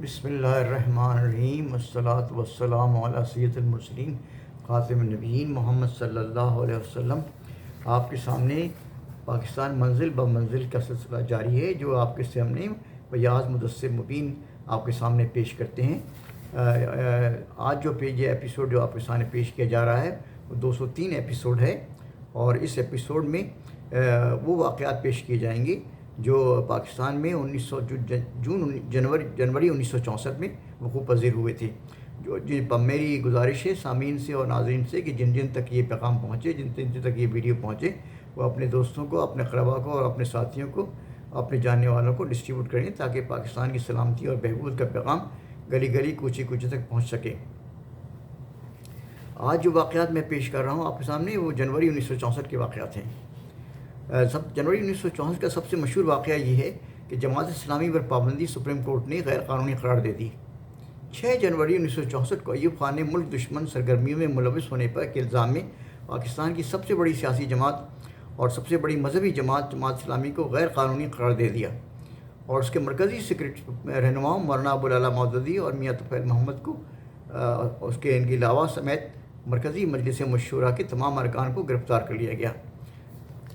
بسم اللہ الرحمن الرحیم، والصلاة والسلام علی سید المرسلین خاتم النبیین محمد صلی اللہ علیہ وسلم۔ آپ کے سامنے پاکستان منزل بہ منزل کا سلسلہ جاری ہے، جو آپ کے سامنے بیاض مدثر مبین آپ کے سامنے پیش کرتے ہیں۔ آج جو ایپیسوڈ جو آپ کے سامنے پیش کیا جا رہا ہے وہ 203 ایپیسوڈ ہے، اور اس ایپیسوڈ میں وہ واقعات پیش کیے جائیں گے جو پاکستان میں جنوری 1964 میں وقوع پذیر ہوئے تھے۔ میری گزارش ہے سامعین سے اور ناظرین سے کہ جن تک یہ پیغام پہنچے، جن تک یہ ویڈیو پہنچے، وہ اپنے دوستوں کو، اپنے اقربا کو اور اپنے ساتھیوں کو، اپنے جاننے والوں کو ڈسٹریبیوٹ کریں، تاکہ پاکستان کی سلامتی اور بہبود کا پیغام گلی گلی کوچے کوچے تک پہنچ سکے۔ آج جو واقعات میں پیش کر رہا ہوں آپ کے سامنے، وہ جنوری 1964 کے واقعات ہیں۔ جنوری 1964 کا سب سے مشہور واقعہ یہ ہے کہ جماعت اسلامی پر پابندی سپریم کورٹ نے غیر قانونی قرار دے دی۔ 6 جنوری 1964 کو ایوب خان نے ملک دشمن سرگرمیوں میں ملوث ہونے پر کے الزام میں پاکستان کی سب سے بڑی سیاسی جماعت اور سب سے بڑی مذہبی جماعت اسلامی کو غیر قانونی قرار دے دیا، اور اس کے مرکزی سیکرٹری رہنماؤں مولانا ابوالعلا مودودی اور میاں طفیل محمد کو ان کے علاوہ سمیت مرکزی مجلس مشورہ کے تمام ارکان کو گرفتار کر لیا گیا۔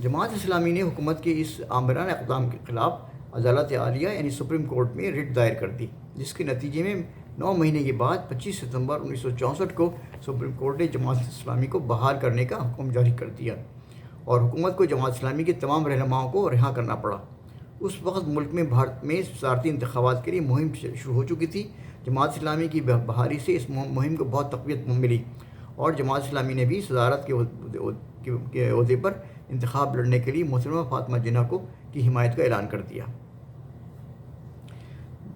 جماعت اسلامی نے حکومت کے اس آمرانہ اقدام کے خلاف عدالت عالیہ یعنی سپریم کورٹ میں رٹ دائر کر دی، جس کے نتیجے میں 9 مہینے کے بعد 25 ستمبر 1964 کو سپریم کورٹ نے جماعت اسلامی کو بحال کرنے کا حکم جاری کر دیا، اور حکومت کو جماعت اسلامی کے تمام رہنماؤں کو رہا کرنا پڑا۔ اس وقت ملک میں بھارت میں صدارتی انتخابات کے لیے مہم شروع ہو چکی تھی۔ جماعت اسلامی کی بحالی سے اس مہم کو بہت تقویت ملی، اور جماعت اسلامی نے بھی صدارت کے عہدے پر انتخاب لڑنے کے لیے محترمہ فاطمہ جناح کی حمایت کا اعلان کر دیا۔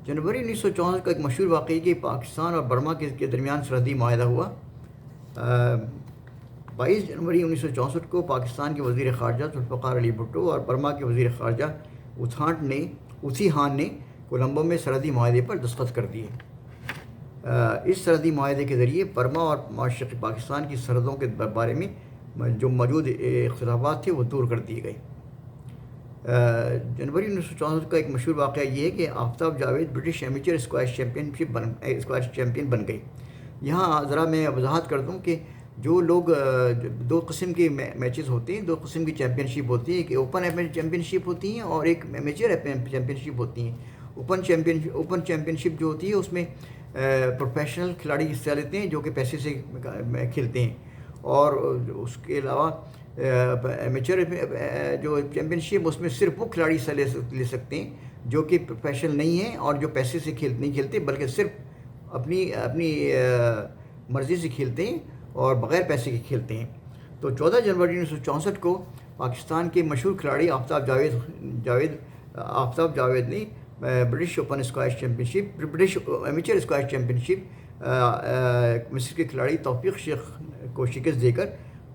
جنوری 1964 کا ایک مشہور واقعہ کہ پاکستان اور برما کے درمیان سرحدی معاہدہ ہوا۔ 22 جنوری 1964 کو پاکستان کے وزیر خارجہ ذوالفقار علی بھٹو اور برما کے وزیر خارجہ اوتھی ہان نے کولمبو میں سرحدی معاہدے پر دستخط کر دیے۔ اس سرحدی معاہدے کے ذریعے برما اور مشرقی پاکستان کی سرحدوں کے بارے میں جو موجود اختلافات تھے وہ دور کر دیے گئے۔ جنوری 1964 کا ایک مشہور واقعہ یہ ہے کہ Aftab Javed British amateur squash champion بن گئی۔ یہاں ذرا میں وضاحت کر دوں کہ جو لوگ 2 قسم کے میچز ہوتے ہیں، 2 قسم کی چیمپئن شپ ہوتی ہے، ایک اوپن چیمپئن شپ ہوتی ہیں اور ایک میچر چیمپئن شپ ہوتی ہیں۔ اوپن چیمپئن شپ جو ہوتی ہے اس میں پروفیشنل کھلاڑی حصہ لیتے ہیں جو کہ پیسے سے کھیلتے ہیں، اور اس کے علاوہ ایمیچر جو چیمپئن شپ اس میں صرف وہ کھلاڑی حصہ لے سکتے ہیں جو کہ پروفیشنل نہیں ہیں اور جو پیسے سے نہیں کھیلتے بلکہ صرف اپنی مرضی سے کھیلتے ہیں اور بغیر پیسے کے کھیلتے ہیں۔ تو 14 جنوری 1964 کو پاکستان کے مشہور کھلاڑی آفتاب جاوید نے برٹش ایمیچر اسکواش چیمپئن شپ مصر کے کھلاڑی توفیق شیخ کو شکست دے کر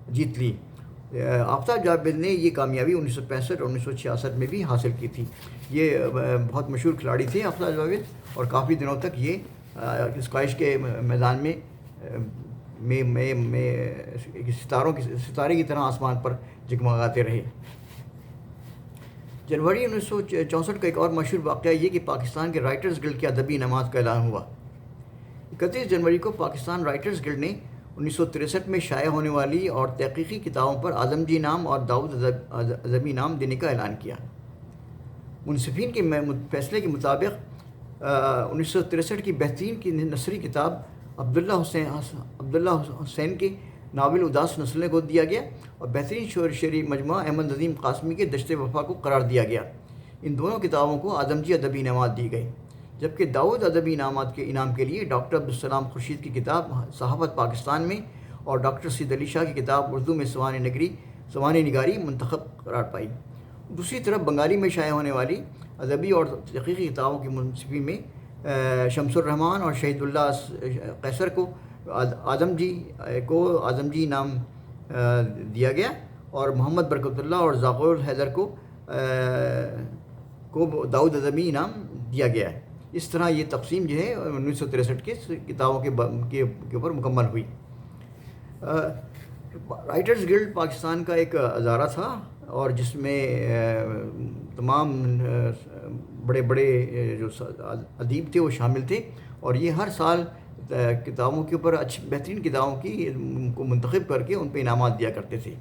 جیت لی۔ آفتاب جاوید نے یہ کامیابی 1965 اور 1966 میں بھی حاصل کی تھی۔ یہ بہت مشہور کھلاڑی تھے آفتاب جاوید، اور کافی دنوں تک یہ اسکواش کے میدان میں ستارے کی طرح آسمان پر جگمگاتے رہے۔ جنوری 1964 کا ایک اور مشہور واقعہ یہ کہ پاکستان کے رائٹرز گلڈ کی ادبی انعامات کا اعلان ہوا۔ 31 جنوری کو پاکستان رائٹرز گلڈ نے 1963 میں شائع ہونے والی اور تحقیقی کتابوں پر اعظم جی انعام اور داؤد ادبی انعام دینے کا اعلان کیا۔ منصفین کے فیصلے کے مطابق 1963 کی بہترین کی نثری کتاب عبداللہ حسین کے ناول اداس نسلیں کو دیا گیا، اور بہترین شعری مجموعہ احمد نظیم قاسمی کے دشت وفا کو قرار دیا گیا۔ ان دونوں کتابوں کو اعظم جی ادبی انعامات دی گئی، جبکہ داؤد ادبی انعام کے لیے ڈاکٹر عبدالسلام خورشید کی کتاب صحافت پاکستان میں اور ڈاکٹر سید علی شاہ کی کتاب اردو میں سوانح نگاری منتخب قرار پائی۔ دوسری طرف بنگالی میں شائع ہونے والی ادبی اور تحقیقی کتابوں کے منصفین میں شمس الرحمان اور شہید اللہ قیصر کو اعظم جی انعام دیا گیا، اور محمد برکت اللہ اور ذاکر حیدر کو داؤد ادبی انعام دیا گیا ہے۔ اس طرح یہ تقسیم جو ہے 1963 کے کتابوں کے اوپر مکمل ہوئی۔ رائٹرز گلڈ پاکستان کا ایک ادارہ تھا، اور جس میں تمام بڑے بڑے جو ادیب تھے وہ شامل تھے، اور یہ ہر سال کتابوں کے اوپر اچھی بہترین کتابوں کی کو منتخب کر کے ان پہ انعامات دیا کرتے تھے۔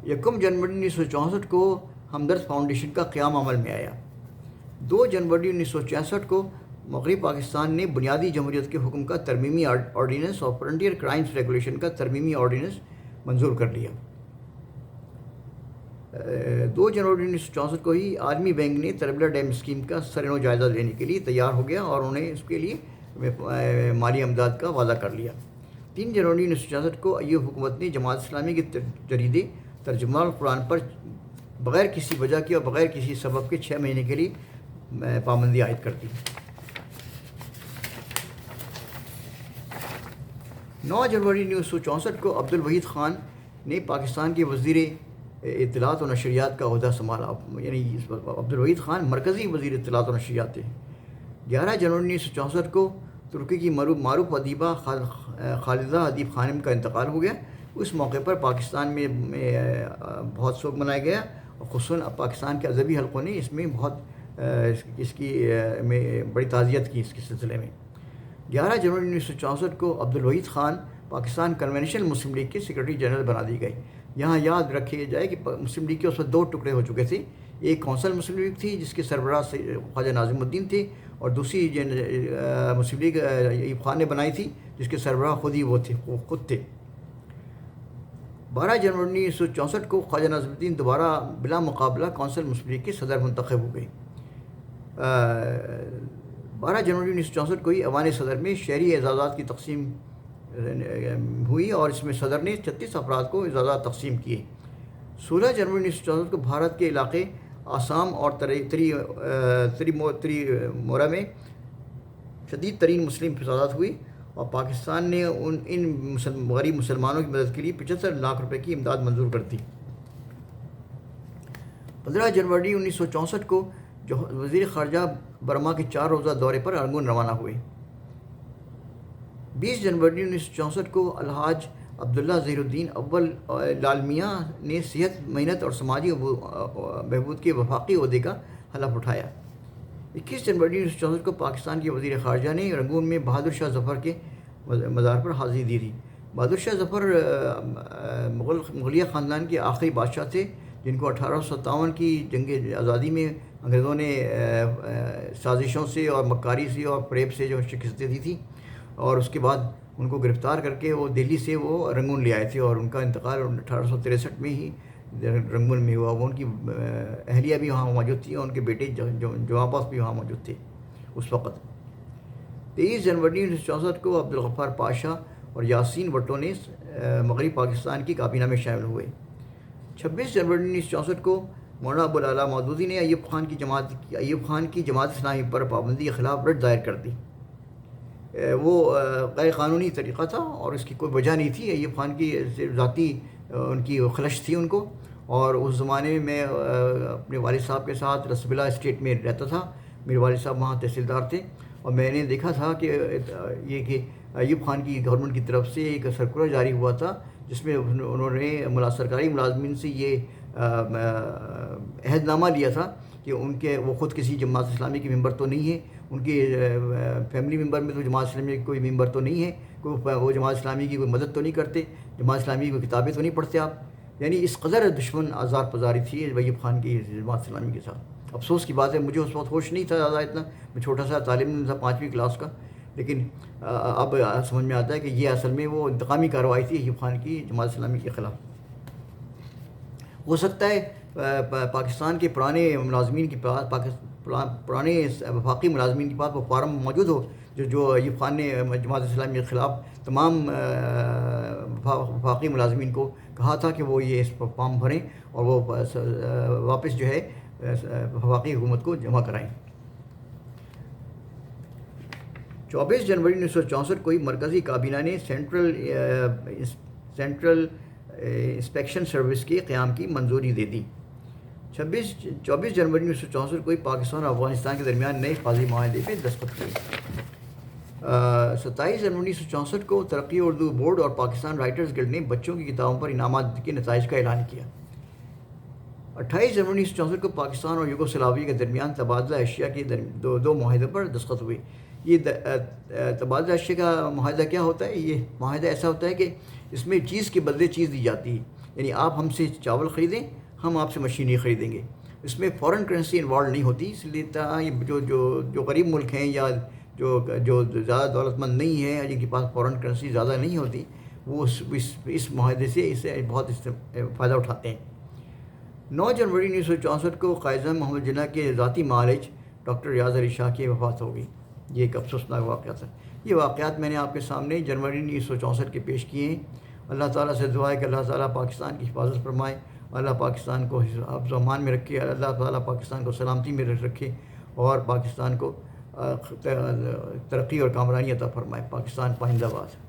1 جنوری 1964 کو ہمدرد فاؤنڈیشن کا قیام عمل میں آیا۔ 2 جنوری 1966 کو مغربی پاکستان نے بنیادی جمہوریت کے حکم کا ترمیمی آرڈیننس اور فرنٹیئر کرائمز ریگولیشن کا ترمیمی آرڈیننس منظور کر لیا۔ 2 جنوری 1964 کو ہی عالمی بینک نے تربیلا ڈیم اسکیم کا سرنو جائزہ لینے کے لیے تیار ہو گیا اور انہیں اس کے لیے مالی امداد کا وعدہ کر لیا۔ 3 جنوری 1966 کو ایوب حکومت نے جماعت اسلامی کے جریدے ترجمہ القرآن پر بغیر کسی وجہ کے اور بغیر کسی سبب کے 6 مہینے کے لیے پابندی عائد کر دی۔ 9 جنوری 1964 کو عبدالوحید خان نے پاکستان کے وزیر اطلاعات و نشریات کا عہدہ سنبھالا، یعنی عبدالوحید خان مرکزی وزیر اطلاعات و نشریات تھے۔ 11 جنوری 1964 کو ترکی کی معروف ادیبہ خالدہ ادیب خانم کا انتقال ہو گیا۔ اس موقع پر پاکستان میں بہت شوق منایا گیا، اور خصوصاً پاکستان کے ادبی حلقوں نے اس میں بہت اس کی میں بڑی تعزیت کی اس کے سلسلے میں۔ 11 جنوری 1964 کو عبدالوحید خان پاکستان کنونشنل مسلم لیگ کے سیکرٹری جنرل بنا دیے گئے۔ یہاں یاد رکھے جائے کہ مسلم لیگ کے اس وقت 2 ٹکڑے ہو چکے تھے، ایک کونسل مسلم لیگ تھی جس کے سربراہ خواجہ ناظم الدین تھے، اور دوسری مسلم لیگ ایوب خان نے بنائی تھی جس کے سربراہ خود تھے۔ 12 جنوری 1964 کو خواجہ ناظم الدین دوبارہ بلا مقابلہ کونسل مسلم لیگ کے صدر منتخب ہو گئے۔ 12 جنوری 1964 کو ہی ایوان صدر میں شہری اعزازات کی تقسیم ہوئی، اور اس میں صدر نے 36 افراد کو اعزازات تقسیم کیے۔ 16 جنوری 1964 کو بھارت کے علاقے آسام اور تریمورہ میں شدید ترین مسلم فسادات ہوئی، اور پاکستان نے ان غریب مسلمانوں کی مدد کے لیے 75 لاکھ روپے کی امداد منظور کر دی۔ 15 جنوری 1964 کو وزیر خارجہ برما کے 4 روزہ دورے پر رنگون روانہ ہوئے۔ 20 جنوری 1964 کو الحاج عبداللہ ظہیر الدین اول لال میاں نے صحت، محنت اور سماجی بہبود کے وفاقی عہدے کا حلف اٹھایا۔ 21 جنوری 1964 کو پاکستان کے وزیر خارجہ نے رنگون میں بہادر شاہ ظفر کے مزار پر حاضری دی تھی۔ بہادر شاہ ظفر مغلیہ خاندان کے آخری بادشاہ تھے جن کو 1857 کی جنگ آزادی میں انگریزوں نے سازشوں سے اور مکاری سے اور فریب سے جو شکستیں دی تھی، اور اس کے بعد ان کو گرفتار کر کے وہ دہلی سے وہ رنگون لے آئے تھے، اور ان کا انتقال 1863 میں ہی رنگون میں ہوا۔ وہ ان کی اہلیہ بھی وہاں موجود تھی، اور ان کے بیٹے جو عباس بھی وہاں موجود تھے اس وقت۔ 23 جنوری 1964 کو عبدالغفار پاشا اور یاسین بھٹو نے مغربی پاکستان کی کابینہ میں شامل ہوئے۔ 26 جنوری 1964 کو مولانا ابوالعلا مودودی نے ایوب خان کی جماعت اسلامی پر پابندی کے خلاف رٹ دائر کر دی۔ وہ غیر قانونی طریقہ تھا اور اس کی کوئی وجہ نہیں تھی۔ ایوب خان کی ذاتی ان کی خلش تھی ان کو، اور اس زمانے میں اپنے والد صاحب کے ساتھ رسبلا اسٹیٹ میں رہتا تھا۔ میرے والد صاحب وہاں تحصیلدار تھے، اور میں نے دیکھا تھا کہ یہ کہ ایوب خان کی گورنمنٹ کی طرف سے ایک سرکولر جاری ہوا تھا جس میں انہوں نے سرکاری ملازمین سے یہ عہد نامہ لیا تھا کہ وہ خود کسی جماعت اسلامی کے ممبر تو نہیں ہے، ان کے فیملی ممبر میں تو جماعت اسلامی کے کوئی ممبر تو نہیں ہے، وہ جماعت اسلامی کی کوئی مدد تو نہیں کرتے، جماعت اسلامی کی کوئی کتابیں تو نہیں پڑھتے آپ۔ یعنی اس قدر دشمن آزار پذاری تھی ایوب خان کی جماعت اسلامی کے ساتھ۔ افسوس کی بات ہے، مجھے اس وقت ہوش نہیں تھا زیادہ اتنا، میں چھوٹا سا طالب علم تھا 5ویں کلاس کا، لیکن اب سمجھ میں آتا ہے کہ یہ اصل میں وہ انتقامی کارروائی تھی ایوب خان کی جماعت اسلامی کے خلاف۔ ہو سکتا ہے پاکستان کے پرانے ملازمین کے پاس، پرانے وفاقی ملازمین کے پاس وہ فارم موجود ہو جو ایوب خان نے جماعت اسلامی کے خلاف تمام وفاقی ملازمین کو کہا تھا کہ وہ یہ اس فارم بھریں اور وہ واپس جو ہے وفاقی حکومت کو جمع کرائیں۔ 24 جنوری 1964 کو ہی مرکزی کابینہ نے سینٹرل انسپیکشن سروس کے قیام کی منظوری دے دی۔ 24 جنوری 1964 کو ہی پاکستان اور افغانستان کے درمیان نئے فوجی معاہدے پہ دستخط ہوئے۔ 27 جنوری 1964 کو ترقی اردو بورڈ اور پاکستان رائٹرز گلڈ نے بچوں کی کتابوں پر انعامات کے نتائج کا اعلان کیا۔ 28 جنوری 1964 کو پاکستان اور یوگوسلاویہ کے درمیان تبادلہ اشیاء کے دو معاہدوں پر دستخط ہوئے۔ یہ تبادلہ اشیاء کا معاہدہ کیا ہوتا ہے؟ یہ معاہدہ ایسا ہوتا ہے کہ اس میں چیز کے بدلے چیز دی جاتی ہے، یعنی آپ ہم سے چاول خریدیں، ہم آپ سے مشینری خریدیں گے۔ اس میں فورن کرنسی انوالو نہیں ہوتی، اس لیے جو غریب ملک ہیں یا جو زیادہ دولت مند نہیں ہیں، جن کے پاس فورن کرنسی زیادہ نہیں ہوتی، وہ اس معاہدے سے بہت فائدہ اٹھاتے ہیں۔ 9 جنوری 1964 کو قائد اعظم محمد جناح کے ذاتی معالج ڈاکٹر ریاض علی شاہ کی وفات ہو گئی۔ یہ ایک افسوسناک واقعہ تھا۔ یہ واقعات میں نے آپ کے سامنے جنوری 1964 کے پیش کیے ہیں۔ اللہ تعالیٰ سے دعا ہے کہ اللہ تعالیٰ پاکستان کی حفاظت فرمائے، اللہ پاکستان کو حفظ و امان میں رکھے، اللہ تعالیٰ پاکستان کو سلامتی میں رکھے اور پاکستان کو ترقی اور کامرانی عطا فرمائے۔ پاکستان پائندہ باد۔